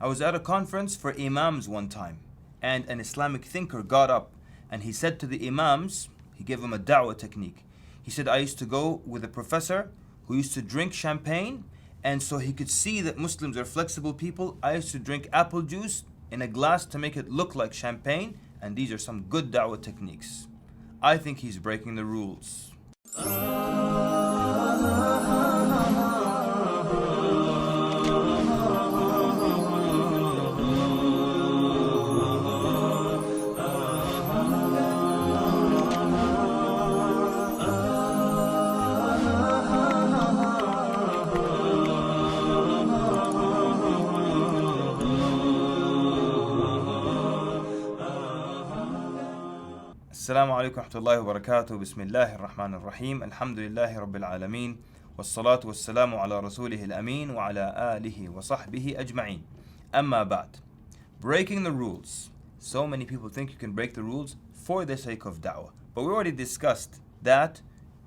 I was at a conference for imams one time, and an Islamic thinker got up and he said to the imams, he gave them a da'wah technique. He said, I used to go with a professor who used to drink champagne, and so he could see that Muslims are flexible people. I used to drink apple juice in a glass to make it look like champagne, and these are some good da'wah techniques. I think he's breaking the rules. السلام عليكم ورحمة الله وبركاته. بسم الله الرحمن الرحيم. الحمد لله رب العالمين والصلاة والسلام على رسوله الأمين وعلى آله وصحبه أجمعين. أما بعد. Breaking the rules. So many people think you can break the rules for the sake of da'wah. But we already discussed that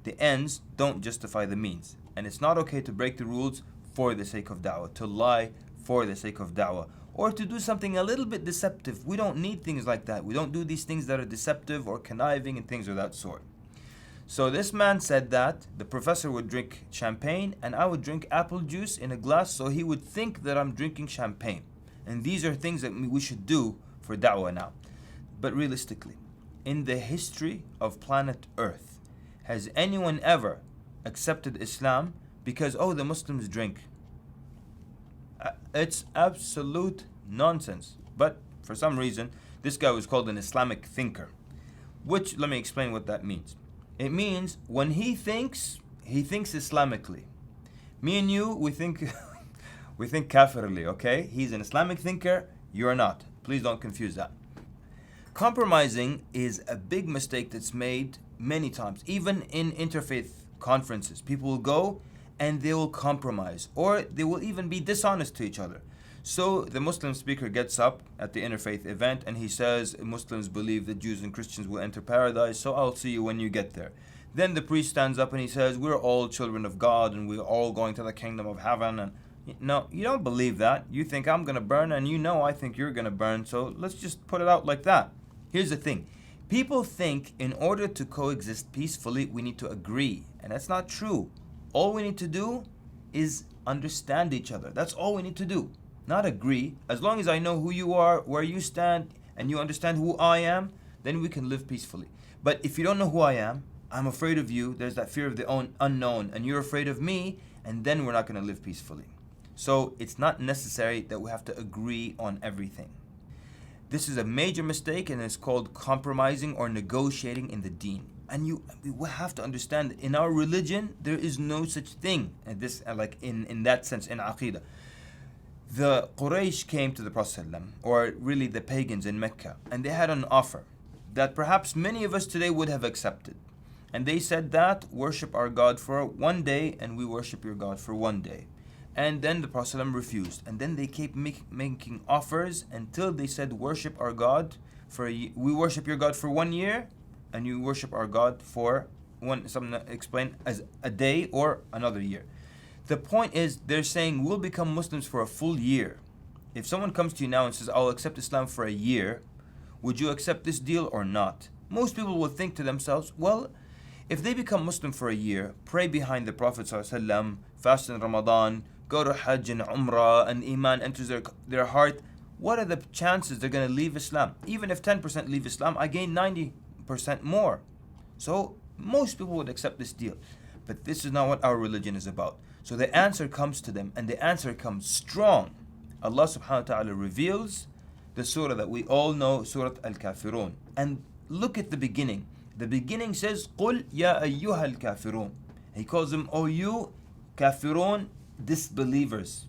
the ends don't justify the means. And it's not okay to break the rules for the sake of da'wah, to lie for the sake of da'wah, or to do something a little bit deceptive. We don't need things like that. We don't do these things that are deceptive or conniving and things of that sort. So this man said that the professor would drink champagne and I would drink apple juice in a glass, so he would think that I'm drinking champagne. And these are things that we should do for da'wah now. But realistically, in the history of planet Earth, has anyone ever accepted Islam because, oh, the Muslims drink? It's absolute nonsense. But for some reason, this guy was called an Islamic thinker. Which, let me explain what that means. It means when he thinks Islamically. Me and you, we think kafirly, okay? He's an Islamic thinker, you're not. Please don't confuse that. Compromising is a big mistake that's made many times. Even in interfaith conferences, people will go and they will compromise, or they will even be dishonest to each other. So the Muslim speaker gets up at the interfaith event and he says, Muslims believe that Jews and Christians will enter paradise, so I'll see you when you get there. Then the priest stands up and he says, we're all children of God and we're all going to the kingdom of heaven. And no, you don't believe that. You think I'm going to burn, and you know I think you're going to burn, so let's just put it out like that. Here's the thing. People think in order to coexist peacefully, we need to agree, and that's not true. All we need to do is understand each other. That's all we need to do. Not agree. As long as I know who you are, where you stand, and you understand who I am, then we can live peacefully. But if you don't know who I am, I'm afraid of you, there's that fear of the unknown, and you're afraid of me, and then we're not going to live peacefully. So it's not necessary that we have to agree on everything. This is a major mistake, and it's called compromising or negotiating in the deen. And we have to understand that in our religion, there is no such thing. And this, like in that sense, in Aqidah. The Quraysh came to the Prophet ﷺ, or really the pagans in Mecca, and they had an offer that perhaps many of us today would have accepted. And they said that, worship our God for one day, and we worship your God for one day. And then the Prophet ﷺ refused. And then they kept making offers until they said, worship our God for we worship your God for 1 year, and you worship our God for some explain as a day or another year. The point is, they're saying we'll become Muslims for a full year. If someone comes to you now and says, I'll accept Islam for a year, would you accept this deal or not? Most people will think to themselves, well, if they become Muslim for a year, pray behind the Prophet ﷺ, fast in Ramadan, go to Hajj and Umrah, and Iman enters their heart, what are the chances they're going to leave Islam? Even if 10% leave Islam, I gain 90% more. So most people would accept this deal. But this is not what our religion is about. So the answer comes to them, and the answer comes strong. Allah subhanahu wa ta'ala reveals the surah that we all know, Surah Al-Kafirun. And look at the beginning. The beginning says, قُلْ يَا أَيُّهَا الْكَافِرُونَ. He calls them, O you kafirun, disbelievers.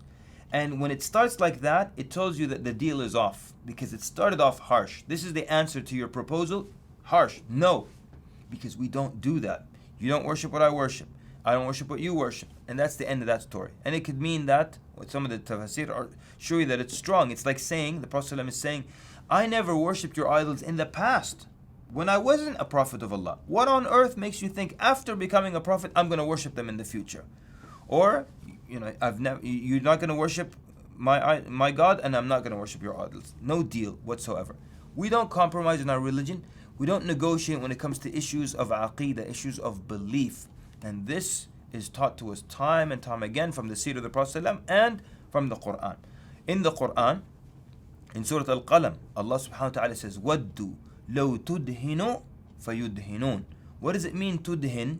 And when it starts like that, it tells you that the deal is off, because it started off harsh. This is the answer to your proposal. Harsh. No. Because we don't do that. You don't worship what I worship. I don't worship what you worship. And that's the end of that story. And it could mean that, what some of the tafsir are show you that it's strong. It's like saying, the Prophet ﷺ is saying, I never worshipped your idols in the past when I wasn't a prophet of Allah. What on earth makes you think after becoming a prophet, I'm going to worship them in the future? Or, you're not going to worship my God, and I'm not going to worship your idols. No deal whatsoever. We don't compromise in our religion. We don't negotiate when it comes to issues of aqeedah, issues of belief. And this is taught to us time and time again from the seerah of the Prophet ﷺ and from the Quran. In the Quran, in Surah Al-Qalam, Allah subhanahu wa ta'ala says, وَدُّوا لَوْ تُدْهِنُوا فَيُدْهِنُونَ. What does it mean, tudhin?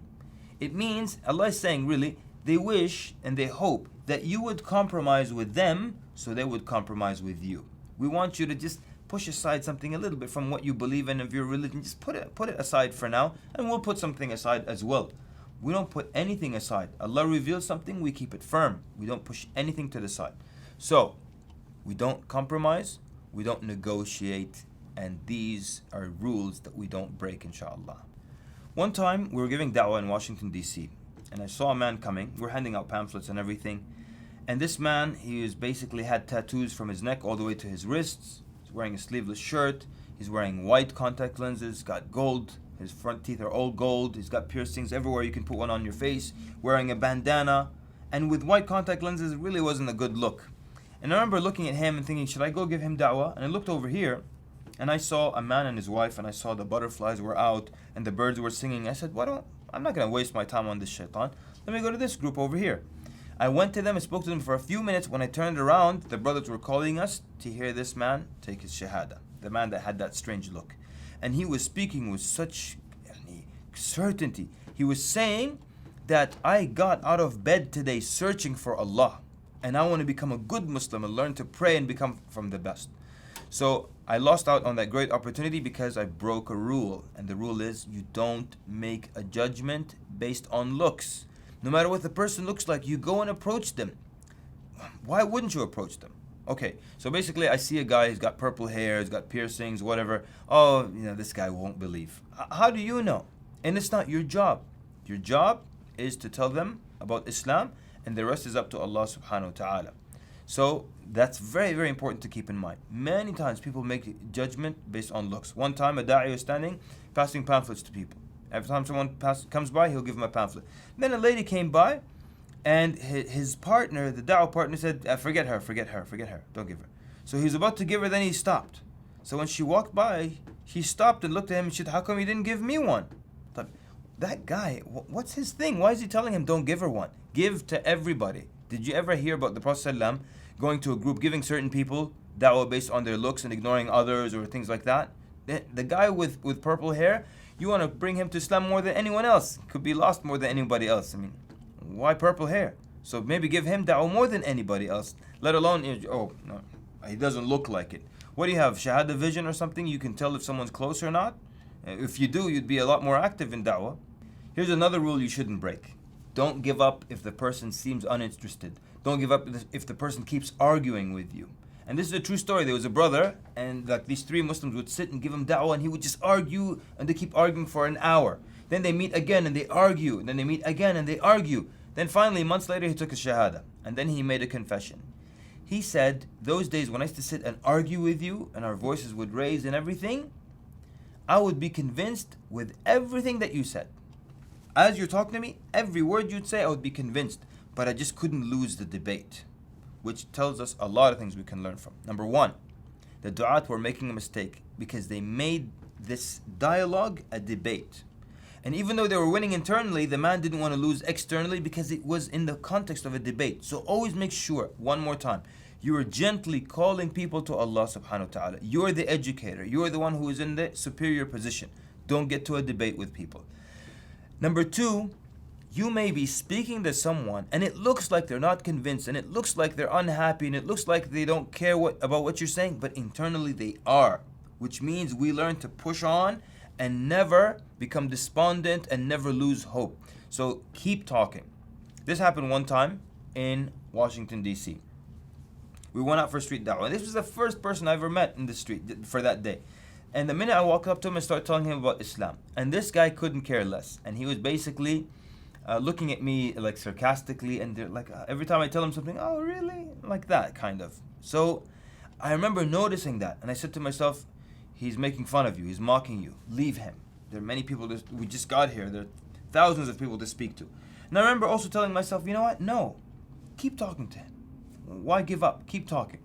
It means, Allah is saying really, they wish and they hope that you would compromise with them so they would compromise with you. We want you to just push aside something a little bit from what you believe in of your religion. Just put it aside for now, and we'll put something aside as well. We don't put anything aside. Allah reveals something, we keep it firm. We don't push anything to the side. So, we don't compromise, we don't negotiate, and these are rules that we don't break, inshallah. One time, we were giving da'wah in Washington, D.C., and I saw a man coming. We're handing out pamphlets and everything. And this man, he was basically had tattoos from his neck all the way to his wrists. He's wearing a sleeveless shirt. He's wearing white contact lenses, got gold. His front teeth are all gold. He's got piercings everywhere. You can put one on your face. Wearing a bandana. And with white contact lenses, it really wasn't a good look. And I remember looking at him and thinking, should I go give him da'wah? And I looked over here, and I saw a man and his wife, and I saw the butterflies were out, and the birds were singing. I said, I'm not going to waste my time on this shaitan. Let me go to this group over here. I went to them and spoke to them for a few minutes. When I turned around, the brothers were calling us to hear this man take his shahada. The man that had that strange look. And he was speaking with such certainty. He was saying that I got out of bed today searching for Allah. And I want to become a good Muslim and learn to pray and become from the best. So I lost out on that great opportunity because I broke a rule. And the rule is you don't make a judgment based on looks. No matter what the person looks like, you go and approach them. Why wouldn't you approach them? Okay, so basically I see a guy who's got purple hair, he's got piercings, whatever. Oh, this guy won't believe. How do you know? And it's not your job. Your job is to tell them about Islam, and the rest is up to Allah subhanahu wa ta'ala. So that's very, very important to keep in mind. Many times people make judgment based on looks. One time a da'i was standing, passing pamphlets to people. Every time someone comes by, he'll give him a pamphlet. Then a lady came by, and his partner, the da'wah partner, said, forget her, don't give her. So he was about to give her, then he stopped. So when she walked by, he stopped and looked at him and said, how come you didn't give me one? I thought, that guy, what's his thing? Why is he telling him don't give her one? Give to everybody. Did you ever hear about the Prophet ﷺ going to a group, giving certain people da'wah based on their looks and ignoring others or things like that? The guy with purple hair, you want to bring him to Islam more than anyone else. Could be lost more than anybody else. I mean, why purple hair? So maybe give him da'wah more than anybody else. Let alone, oh, no, he doesn't look like it. What do you have, shahada vision or something? You can tell if someone's close or not? If you do, you'd be a lot more active in da'wah. Here's another rule you shouldn't break. Don't give up if the person seems uninterested. Don't give up if the person keeps arguing with you. And this is a true story. There was a brother, and like these three Muslims would sit and give him da'wah, and he would just argue, and they keep arguing for an hour. Then they meet again, and they argue. Then they meet again, and they argue. Then finally, months later, he took his shahada. And then he made a confession. He said, those days when I used to sit and argue with you, and our voices would raise and everything, I would be convinced with everything that you said. As you're talking to me, every word you'd say, I would be convinced. But I just couldn't lose the debate. Which tells us a lot of things we can learn from. Number one, the du'at were making a mistake because they made this dialogue a debate. And even though they were winning internally, the man didn't want to lose externally because it was in the context of a debate. So always make sure, one more time, you are gently calling people to Allah subhanahu wa ta'ala. You're the educator. You're the one who is in the superior position. Don't get to a debate with people. Number two, you may be speaking to someone and it looks like they're not convinced and it looks like they're unhappy and it looks like they don't care about what you're saying, but internally they are. Which means we learn to push on and never become despondent and never lose hope. So keep talking. This happened one time in Washington, D.C. We went out for street da'wah. This was the first person I ever met in the street for that day. And the minute I walked up to him and started telling him about Islam, and this guy couldn't care less. And he was basically looking at me like sarcastically, and like every time I tell him something, oh really? Like that kind of. So I remember noticing that, and I said to myself, he's making fun of you, he's mocking you, leave him. There are many people, we just got here, there are thousands of people to speak to. And I remember also telling myself, you know what, no, keep talking to him. Why give up? Keep talking.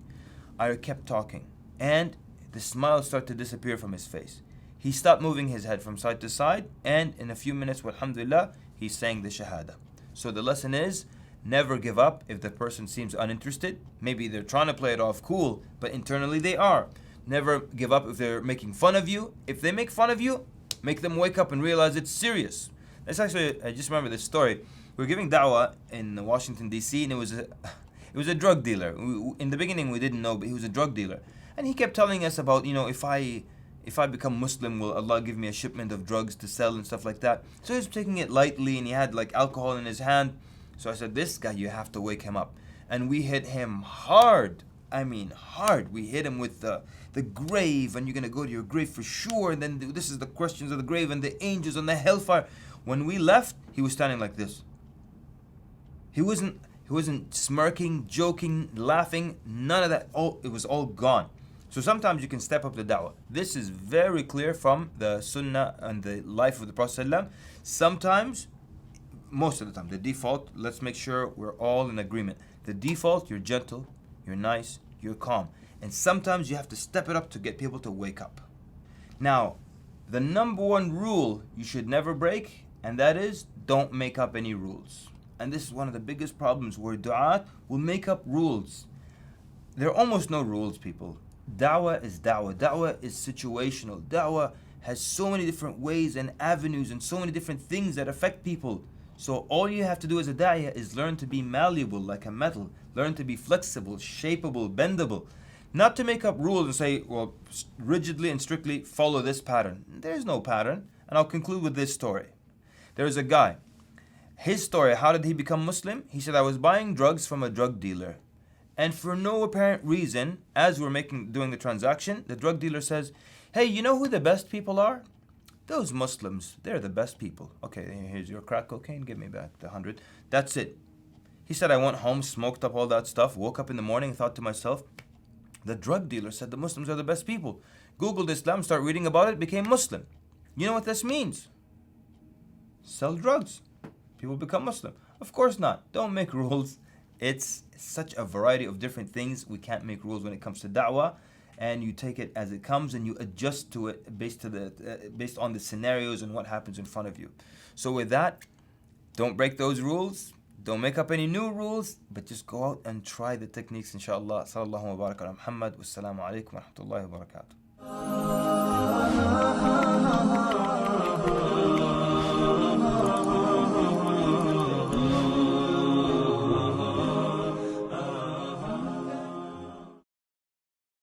I kept talking, and the smile started to disappear from his face. He stopped moving his head from side to side, and in a few minutes, alhamdulillah, he sang the Shahada. So the lesson is, never give up if the person seems uninterested. Maybe they're trying to play it off cool, but internally they are. Never give up if they're making fun of you. If they make fun of you, make them wake up and realize it's serious. That's actually, I just remember this story. We were giving da'wah in Washington, D.C., and it was a drug dealer. In the beginning, we didn't know, but he was a drug dealer. And he kept telling us about, if I become Muslim, will Allah give me a shipment of drugs to sell and stuff like that. So he was taking it lightly, and he had like alcohol in his hand. So I said, this guy, you have to wake him up. And we hit him hard. I mean, hard. We hit him with the grave, and you're going to go to your grave for sure. And then this is the questions of the grave and the angels and the hellfire. When we left, he was standing like this. He wasn't smirking, joking, laughing, none of that. It was all gone. So sometimes you can step up the da'wah. This is very clear from the sunnah and the life of the Prophet ﷺ. Sometimes, most of the time, the default, let's make sure we're all in agreement. The default, you're gentle, you're nice, you're calm. And sometimes you have to step it up to get people to wake up. Now, the number one rule you should never break, and that is, don't make up any rules. And this is one of the biggest problems, where du'at will make up rules. There are almost no rules, people. Da'wah is da'wah. Da'wah is situational. Da'wah has so many different ways and avenues and so many different things that affect people. So all you have to do as a da'iyah is learn to be malleable like a metal. Learn to be flexible, shapeable, bendable. Not to make up rules and say, well, rigidly and strictly follow this pattern. There's no pattern. And I'll conclude with this story. There's a guy. His story, how did he become Muslim? He said, I was buying drugs from a drug dealer. And for no apparent reason, as we're doing the transaction, the drug dealer says, hey, you know who the best people are? Those Muslims, they're the best people. Okay, here's your crack cocaine, give me back the 100. That's it. He said, I went home, smoked up all that stuff, woke up in the morning and thought to myself, the drug dealer said the Muslims are the best people. Googled Islam, start reading about it, became Muslim. You know what this means? Sell drugs. People become Muslim. Of course not. Don't make rules. It's such a variety of different things. We can't make rules when it comes to da'wah, and you take it as it comes and you adjust to it based on the scenarios and what happens in front of you. So with that, don't break those rules. Don't make up any new rules, but just go out and try the techniques, inshallah. Sallallahu wa barak ala Muhammad. Wassalamu alaikum wa rahmatullahi wa barakatuh.